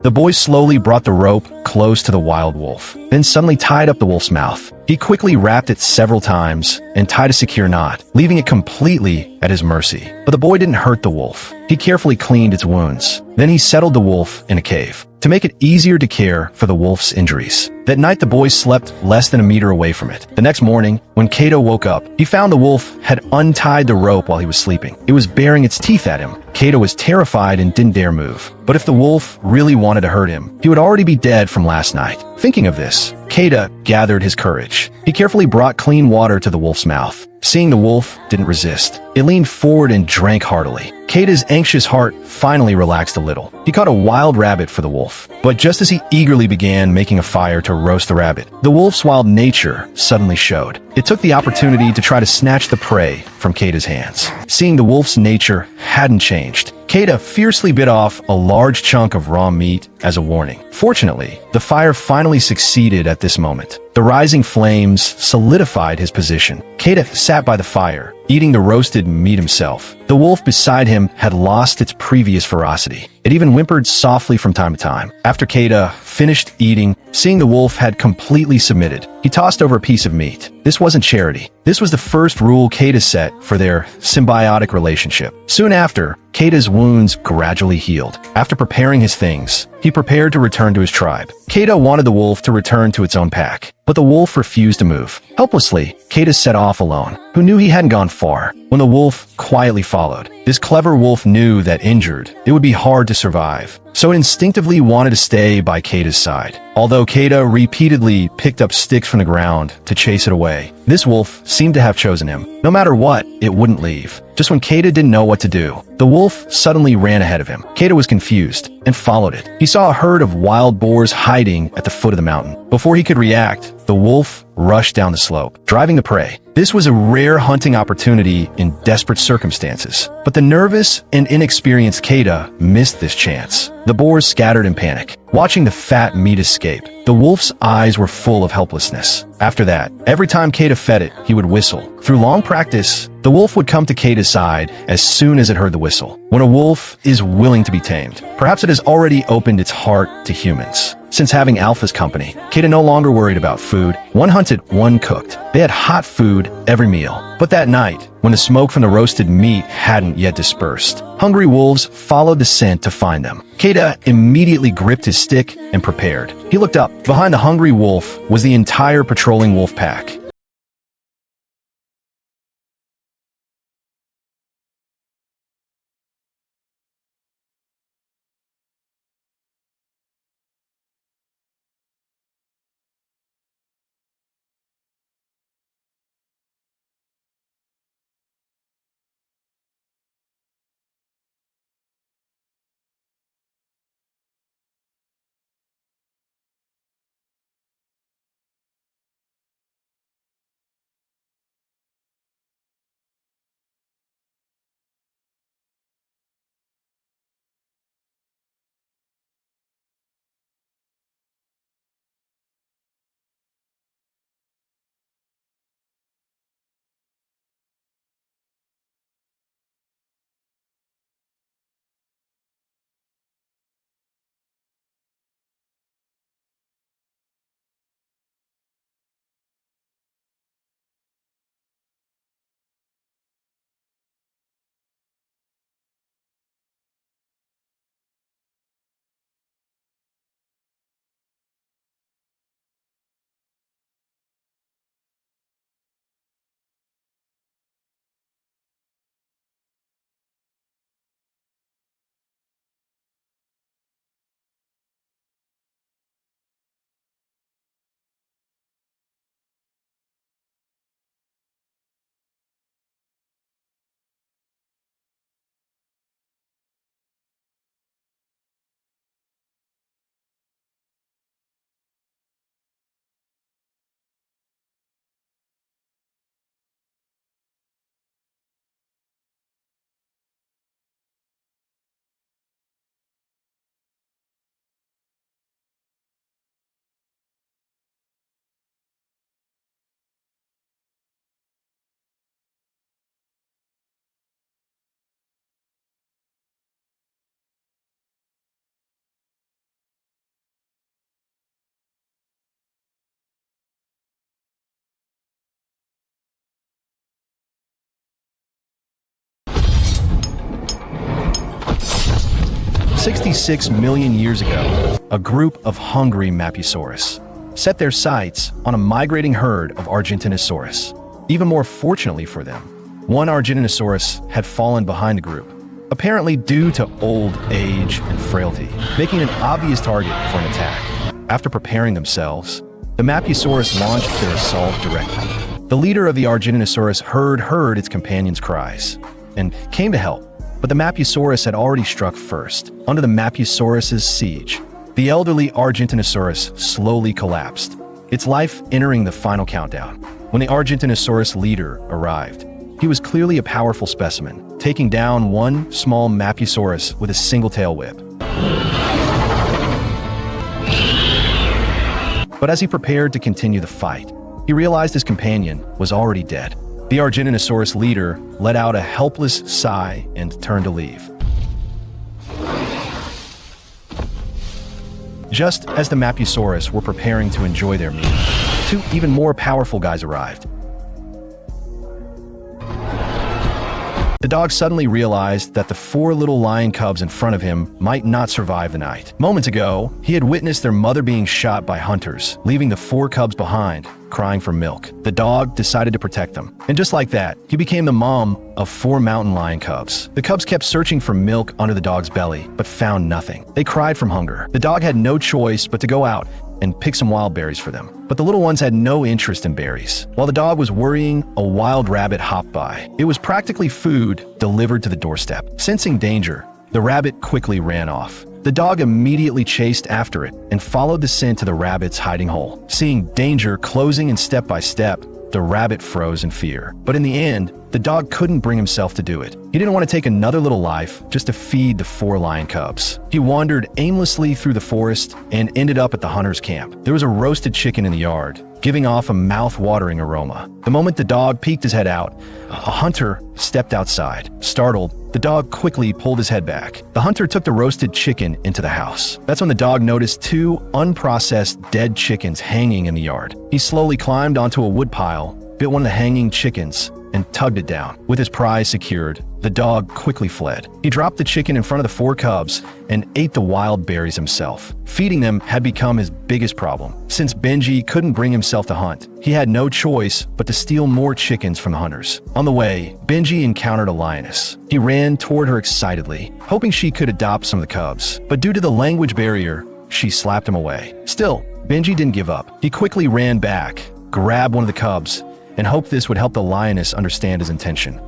The boy slowly brought the rope close to the wild wolf, then suddenly tied up the wolf's mouth. He quickly wrapped it several times and tied a secure knot, leaving it completely at his mercy. But the boy didn't hurt the wolf. He carefully cleaned its wounds. Then he settled the wolf in a cave to make it easier to care for the wolf's injuries. That night, the boy slept less than a meter away from it. The next morning, when Cato woke up, he found the wolf had untied the rope while he was sleeping. It was baring its teeth at him. Cato was terrified and didn't dare move. But if the wolf really wanted to hurt him, he would already be dead from last night. Thinking of this, Cato gathered his courage. He carefully brought clean water to the wolf's mouth. Seeing the wolf didn't resist, it leaned forward and drank heartily. Cato's anxious heart finally relaxed a little. He caught a wild rabbit for the wolf, but just as he eagerly began making a fire to roast the rabbit, the wolf's wild nature suddenly showed. It took the opportunity to try to snatch the prey from Cato's hands. Seeing the wolf's nature hadn't changed, Cato fiercely bit off a large chunk of raw meat as a warning. Fortunately, the fire finally succeeded at this moment. The rising flames solidified his position. Cato sat by the fire, eating the roasted meat himself. The wolf beside him had lost its previous ferocity. It even whimpered softly from time to time. After Cato finished eating, seeing the wolf had completely submitted, he tossed over a piece of meat. This wasn't charity. This was the first rule Cato set for their symbiotic relationship. Soon after, Cato's wounds gradually healed. After preparing his things, he prepared to return to his tribe. Cato wanted the wolf to return to its own pack, but the wolf refused to move. Helplessly, Cato set off alone, who knew he hadn't gone far, when the wolf quietly followed. This clever wolf knew that injured, it would be hard to survive, so it instinctively wanted to stay by Cato's side. Although Cato repeatedly picked up sticks from the ground to chase it away, this wolf seemed to have chosen him. No matter what, it wouldn't leave. Just when Cato didn't know what to do, the wolf suddenly ran ahead of him. Cato was confused and followed it. He saw a herd of wild boars hiding at the foot of the mountain. Before he could react, the wolf rushed down the slope, driving the prey. This was a rare hunting opportunity in desperate circumstances, but the nervous and inexperienced Cato missed this chance. The boars scattered in panic, watching the fat meat escape. The wolf's eyes were full of helplessness. After that, every time Cato fed it, he would whistle. Through long practice, the wolf would come to Cato's side as soon as it heard the whistle. When a wolf is willing to be tamed, perhaps it has already opened its heart to humans. Since having Alpha's company, Cato no longer worried about food. One hunted, one cooked. They had hot food every meal. But that night, when the smoke from the roasted meat hadn't yet dispersed, hungry wolves followed the scent to find them. Cato immediately gripped his stick and prepared. He looked up. Behind the hungry wolf was the entire patrolling wolf pack. 66 million years ago, a group of hungry Mapusaurus set their sights on a migrating herd of Argentinosaurus. Even more fortunately for them, one Argentinosaurus had fallen behind the group, apparently due to old age and frailty, making an obvious target for an attack. After preparing themselves, the Mapusaurus launched their assault directly. The leader of the Argentinosaurus herd heard its companions' cries and came to help, but the Mapusaurus had already struck first. Under the Mapusaurus's siege, the elderly Argentinosaurus slowly collapsed, its life entering the final countdown. When the Argentinosaurus leader arrived, he was clearly a powerful specimen, taking down one small Mapusaurus with a single tail whip. But as he prepared to continue the fight, he realized his companion was already dead. The Argentinosaurus leader let out a helpless sigh and turned to leave. Just as the Mapusaurus were preparing to enjoy their meal, two even more powerful guys arrived. The dog suddenly realized that the four little lion cubs in front of him might not survive the night. Moments ago, he had witnessed their mother being shot by hunters, leaving the four cubs behind, crying for milk. The dog decided to protect them. And just like that, he became the mom of four mountain lion cubs. The cubs kept searching for milk under the dog's belly, but found nothing. They cried from hunger. The dog had no choice but to go out and pick some wild berries for them. But the little ones had no interest in berries. While the dog was worrying, a wild rabbit hopped by. It was practically food delivered to the doorstep. Sensing danger, the rabbit quickly ran off. The dog immediately chased after it and followed the scent to the rabbit's hiding hole. Seeing danger closing in step by step, the rabbit froze in fear. But in the end, the dog couldn't bring himself to do it. He didn't want to take another little life just to feed the four lion cubs. He wandered aimlessly through the forest and ended up at the hunter's camp. There was a roasted chicken in the yard, giving off a mouth-watering aroma. The moment the dog peeked his head out, a hunter stepped outside. Startled, the dog quickly pulled his head back. The hunter took the roasted chicken into the house. That's when the dog noticed two unprocessed dead chickens hanging in the yard. He slowly climbed onto a woodpile, bit one of the hanging chickens, and tugged it down. With his prize secured, the dog quickly fled. He dropped the chicken in front of the four cubs and ate the wild berries himself. Feeding them had become his biggest problem. Since Benji couldn't bring himself to hunt, he had no choice but to steal more chickens from the hunters. On the way, Benji encountered a lioness. He ran toward her excitedly, hoping she could adopt some of the cubs. But due to the language barrier, she slapped him away. Still, Benji didn't give up. He quickly ran back, grabbed one of the cubs, and hoped this would help the lioness understand his intention.